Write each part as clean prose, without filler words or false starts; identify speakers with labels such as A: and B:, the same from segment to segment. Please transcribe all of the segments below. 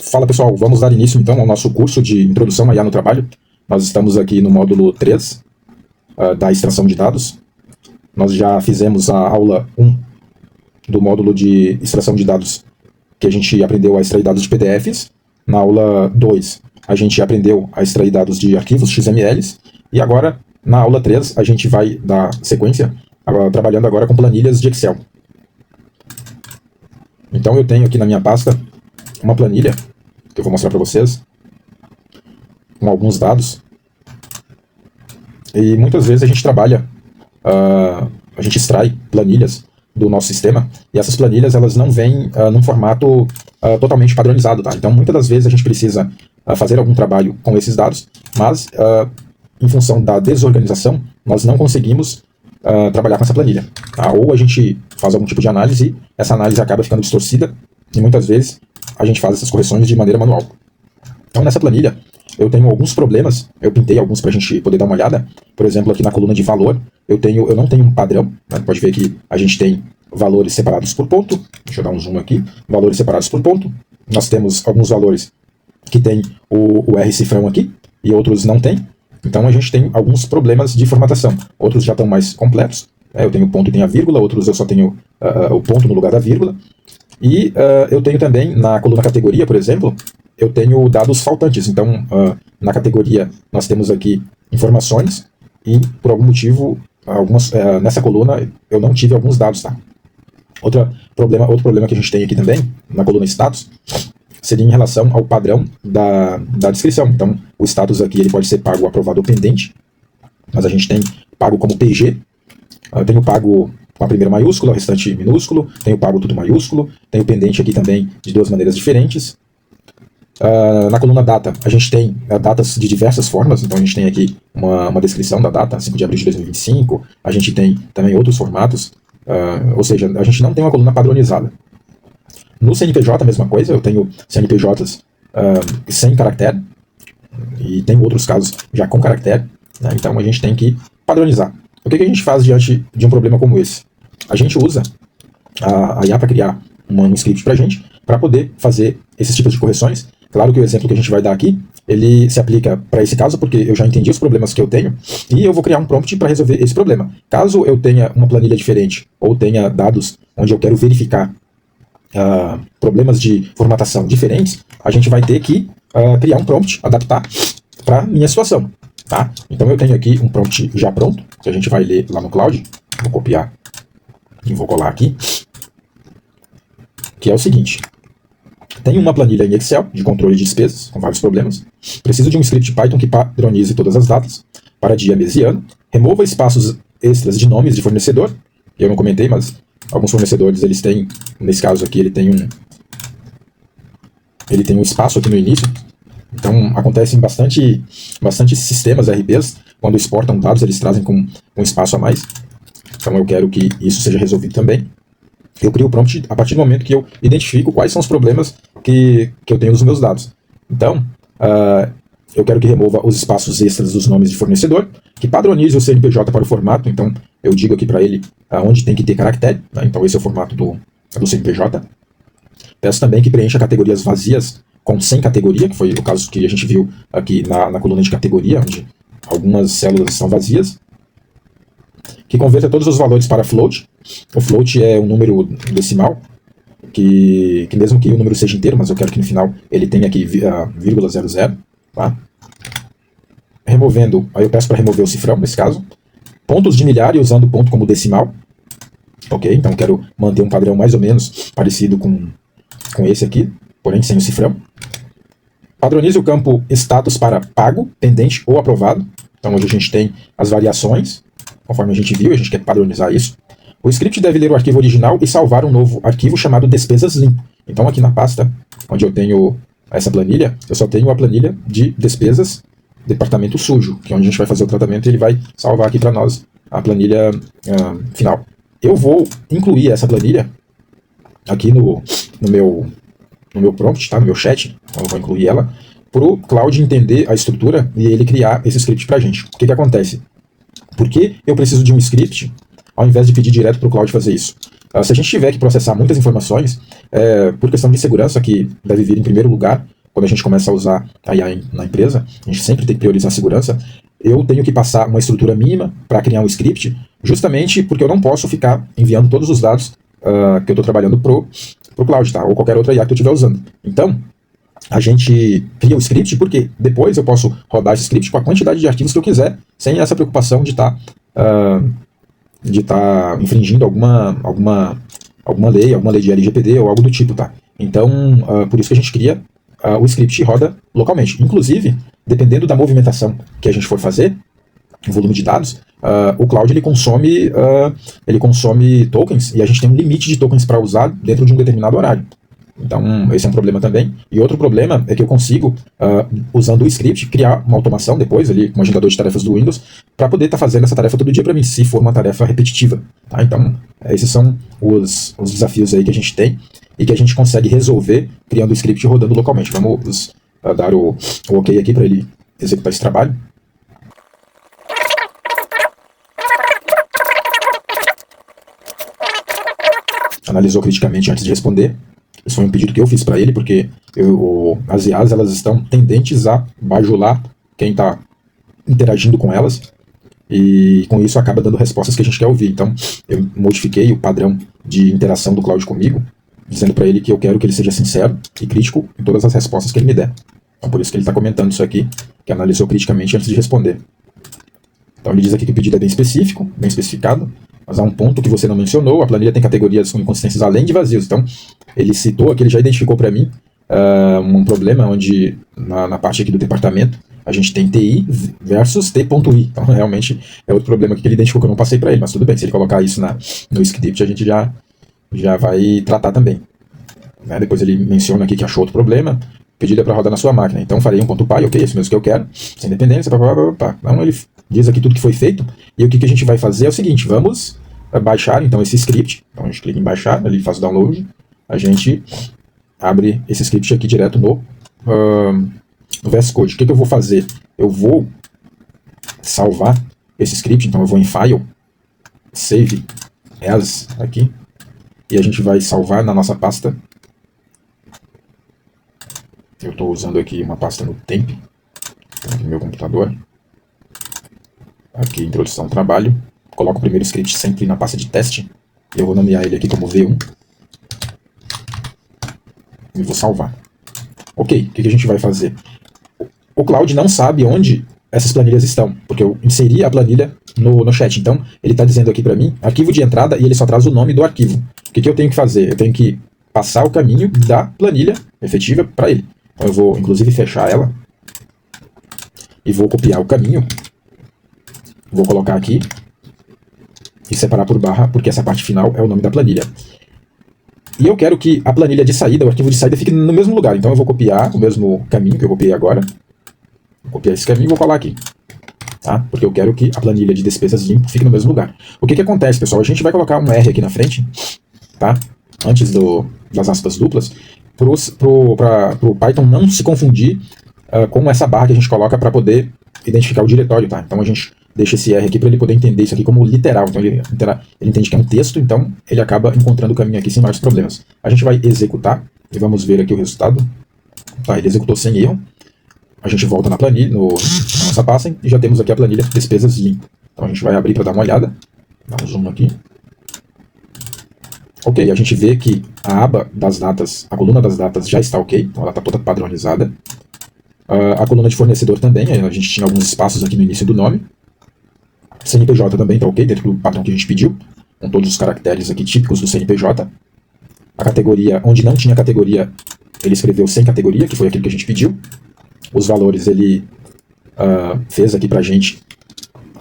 A: Fala pessoal, vamos dar início então ao nosso curso de Introdução a IA no Trabalho. Nós estamos aqui no módulo 3 da extração de dados. Nós já fizemos a aula 1 do módulo de extração de dados, que a gente aprendeu a extrair dados de PDFs. Na aula 2 a gente aprendeu a extrair dados de arquivos XMLs. E agora, na aula 3, a gente vai dar sequência, trabalhando agora com planilhas de Excel. Então eu tenho aqui na minha pasta uma planilha, que eu vou mostrar para vocês, com alguns dados. E muitas vezes a gente trabalha, a gente extrai planilhas do nosso sistema, e essas planilhas elas não vêm num formato totalmente padronizado, tá? Então muitas das vezes a gente precisa fazer algum trabalho com esses dados, mas em função da desorganização, nós não conseguimos trabalhar com essa planilha, tá? Ou a gente faz algum tipo de análise e essa análise acaba ficando distorcida, e muitas vezes a gente faz essas correções de maneira manual. Então nessa planilha eu tenho alguns problemas, eu pintei alguns para a gente poder dar uma olhada. Por exemplo, aqui na coluna de valor, eu não tenho um padrão, né? Pode ver que a gente tem valores separados por ponto. Deixa eu dar um zoom aqui. Valores separados por ponto. Nós temos alguns valores que tem o R cifrão aqui e outros não tem. Então a gente tem alguns problemas de formatação. Outros já estão mais completos. Eu tenho ponto e tenho a vírgula, outros eu só tenho o ponto no lugar da vírgula. E eu tenho também na coluna categoria, por exemplo, eu tenho dados faltantes. Então, na categoria, nós temos aqui informações e, por algum motivo, nessa coluna eu não tive alguns dados, tá? Outro problema que a gente tem aqui também, na coluna status, seria em relação ao padrão da descrição. Então, o status aqui ele pode ser pago, aprovado ou pendente, mas a gente tem pago como PG, eu tenho pago com a primeira maiúscula, o restante minúsculo, tenho pago tudo maiúsculo, tenho pendente aqui também de duas maneiras diferentes. Na coluna data, a gente tem datas de diversas formas. Então a gente tem aqui uma descrição da data, 5 de abril de 2025, a gente tem também outros formatos, ou seja, a gente não tem uma coluna padronizada. No CNPJ a mesma coisa, eu tenho CNPJs sem caractere, e tem outros casos já com caractere, né? Então a gente tem que padronizar. O que a gente faz diante de um problema como esse? A gente usa a IA para criar um script para a gente, para poder fazer esses tipos de correções. Claro que o exemplo que a gente vai dar aqui, ele se aplica para esse caso, porque eu já entendi os problemas que eu tenho, e eu vou criar um prompt para resolver esse problema. Caso eu tenha uma planilha diferente, ou tenha dados onde eu quero verificar problemas de formatação diferentes, a gente vai ter que criar um prompt, adaptar para a minha situação, tá? Então eu tenho aqui um prompt já pronto, que a gente vai ler lá no Cloud. Vou copiar e vou colar aqui, que é o seguinte: tenho uma planilha em Excel de controle de despesas, com vários problemas. Preciso de um script Python que padronize todas as datas, para dia, mês e ano. Remova espaços extras de nomes de fornecedor. Eu não comentei, mas alguns fornecedores, eles têm, nesse caso aqui, ele tem um espaço aqui no início. Então, acontece em bastante sistemas RPs, quando exportam dados, eles trazem com um espaço a mais. Então, eu quero que isso seja resolvido também. Eu crio o prompt a partir do momento que eu identifico quais são os problemas que eu tenho nos meus dados. Então, eu quero que remova os espaços extras dos nomes de fornecedor, que padronize o CNPJ para o formato. Então, eu digo aqui para ele onde tem que ter caractere, né? Então, esse é o formato do CNPJ. Peço também que preencha categorias vazias com sem categoria, que foi o caso que a gente viu aqui na coluna de categoria, onde algumas células estão vazias. Que converta todos os valores para float. O float é um número decimal, que mesmo que o número seja inteiro, mas eu quero que no final ele tenha aqui vírgula 00, tá? Removendo, aí eu peço para remover o cifrão, nesse caso. Pontos de milhar e usando ponto como decimal. Ok, então eu quero manter um padrão mais ou menos parecido com esse aqui, porém sem o cifrão. Padronize o campo status para pago, pendente ou aprovado. Então hoje a gente tem as variações, conforme a gente viu, a gente quer padronizar isso. O script deve ler o arquivo original e salvar um novo arquivo chamado despesas limpo. Então aqui na pasta onde eu tenho essa planilha, eu só tenho a planilha de despesas departamento sujo, que é onde a gente vai fazer o tratamento, e ele vai salvar aqui para nós a planilha final. Eu vou incluir essa planilha aqui no meu prompt, tá? No meu chat. Então eu vou incluir ela para o Cloud entender a estrutura e ele criar esse script para a gente. O que acontece? Por que eu preciso de um script ao invés de pedir direto para o Cloud fazer isso? Se a gente tiver que processar muitas informações, por questão de segurança, que deve vir em primeiro lugar quando a gente começa a usar a IA na empresa. A gente sempre tem que priorizar a segurança. Eu tenho que passar uma estrutura mínima para criar um script, justamente porque eu não posso ficar enviando todos os dados que eu estou trabalhando pro cloud, tá? Ou qualquer outra IA que eu estiver usando. Então, a gente cria o script porque depois eu posso rodar esse script com a quantidade de arquivos que eu quiser, sem essa preocupação de estar infringindo alguma lei de LGPD ou algo do tipo, tá? Então, por isso que a gente cria o script e roda localmente. Inclusive, dependendo da movimentação que a gente for fazer, o volume de dados, o cloud ele consome tokens, e a gente tem um limite de tokens para usar dentro de um determinado horário. Então, esse é um problema também. E outro problema é que eu consigo, usando o script, criar uma automação depois, ali, com o agendador de tarefas do Windows, para poder estar fazendo essa tarefa todo dia para mim, se for uma tarefa repetitiva. Tá? Então, esses são os desafios aí que a gente tem e que a gente consegue resolver criando o script e rodando localmente. Vamos dar o OK aqui para ele executar esse trabalho. Analisou criticamente antes de responder. Isso foi um pedido que eu fiz para ele, porque as IAs elas estão tendentes a bajular quem está interagindo com elas, e com isso acaba dando respostas que a gente quer ouvir. Então, eu modifiquei o padrão de interação do Cloud comigo, dizendo para ele que eu quero que ele seja sincero e crítico em todas as respostas que ele me der. Então, por isso que ele está comentando isso aqui, que analisou criticamente antes de responder. Então, ele diz aqui que o pedido é bem específico, bem especificado, mas há um ponto que você não mencionou: a planilha tem categorias com inconsistências além de vazios. Então, ele citou aqui, ele já identificou para mim um problema onde, na parte aqui do departamento, a gente tem TI versus T.I. Então, realmente, é outro problema que ele identificou que eu não passei para ele, mas tudo bem, se ele colocar isso no script, a gente já vai tratar também. Né? Depois ele menciona aqui que achou outro problema: o pedido é para rodar na sua máquina, então farei um ponto .py, ok, isso mesmo que eu quero, sem dependência, pá. Então, ele diz aqui tudo que foi feito, e o que a gente vai fazer é o seguinte: vamos baixar então esse script. Então a gente clica em baixar, ele faz o download, a gente abre esse script aqui direto no VS Code. O que eu vou fazer? Eu vou salvar esse script, então eu vou em File, Save As aqui, e a gente vai salvar na nossa pasta. Eu estou usando aqui uma pasta no Temp, no meu computador. Aqui, introdução ao trabalho. Coloco o primeiro script sempre na pasta de teste. Eu vou nomear ele aqui como V1. E vou salvar. Ok, o que a gente vai fazer? O Cloud não sabe onde essas planilhas estão, porque eu inseri a planilha no chat. Então, ele está dizendo aqui para mim, arquivo de entrada, e ele só traz o nome do arquivo. O que eu tenho que fazer? Eu tenho que passar o caminho da planilha efetiva para ele. Então, eu vou, inclusive, fechar ela. E vou copiar o caminho. Vou colocar aqui e separar por barra, porque essa parte final é o nome da planilha. E eu quero que a planilha de saída, o arquivo de saída, fique no mesmo lugar. Então eu vou copiar o mesmo caminho que eu copiei agora. Vou copiar esse caminho e vou colar aqui. Tá? Porque eu quero que a planilha de despesas limpo fique no mesmo lugar. O que acontece, pessoal? A gente vai colocar um R aqui na frente, tá? Antes das aspas duplas, para o Python não se confundir com essa barra que a gente coloca para poder identificar o diretório, tá? Então a gente deixa esse R aqui para ele poder entender isso aqui como literal. Então ele entende que é um texto, então ele acaba encontrando o caminho aqui sem maiores problemas. A gente vai executar e vamos ver aqui o resultado. Tá, ele executou sem erro. A gente volta na planilha, na nossa pasta, e já temos aqui a planilha despesas limpo. Então a gente vai abrir para dar uma olhada. Dá um zoom aqui. Ok, a gente vê que a aba das datas, a coluna das datas já está ok, então ela está toda padronizada. A coluna de fornecedor também, a gente tinha alguns espaços aqui no início do nome. CNPJ também está ok, dentro do padrão que a gente pediu, com todos os caracteres aqui típicos do CNPJ. A categoria, onde não tinha categoria, ele escreveu sem categoria, que foi aquilo que a gente pediu. Os valores ele fez aqui pra gente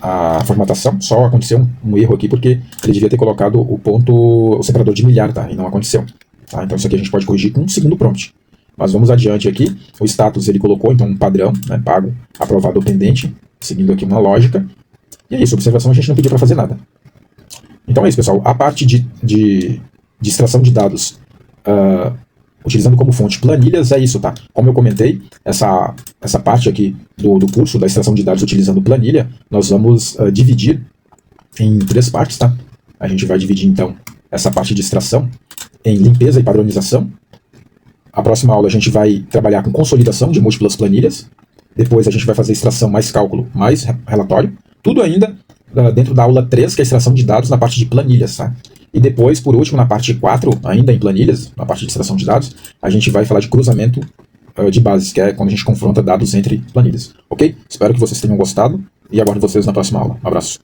A: a formatação, só aconteceu um erro aqui porque ele devia ter colocado o separador de milhar, tá? E não aconteceu. Tá? Então isso aqui a gente pode corrigir com um segundo prompt. Mas vamos adiante aqui. O status ele colocou então um padrão, né, pago, aprovado ou pendente, seguindo aqui uma lógica. E é isso, observação a gente não pediu para fazer nada. Então é isso, pessoal. A parte de extração de dados utilizando como fonte planilhas é isso, tá? Como eu comentei, essa parte aqui do curso da extração de dados utilizando planilha, nós vamos dividir em 3 partes, tá? A gente vai dividir então essa parte de extração em limpeza e padronização. A próxima aula a gente vai trabalhar com consolidação de múltiplas planilhas. Depois a gente vai fazer extração mais cálculo mais relatório. Tudo ainda dentro da aula 3, que é a extração de dados na parte de planilhas, tá? E depois, por último, na parte 4, ainda em planilhas, na parte de extração de dados, a gente vai falar de cruzamento de bases, que é quando a gente confronta dados entre planilhas. Ok? Espero que vocês tenham gostado e aguardo vocês na próxima aula. Um abraço.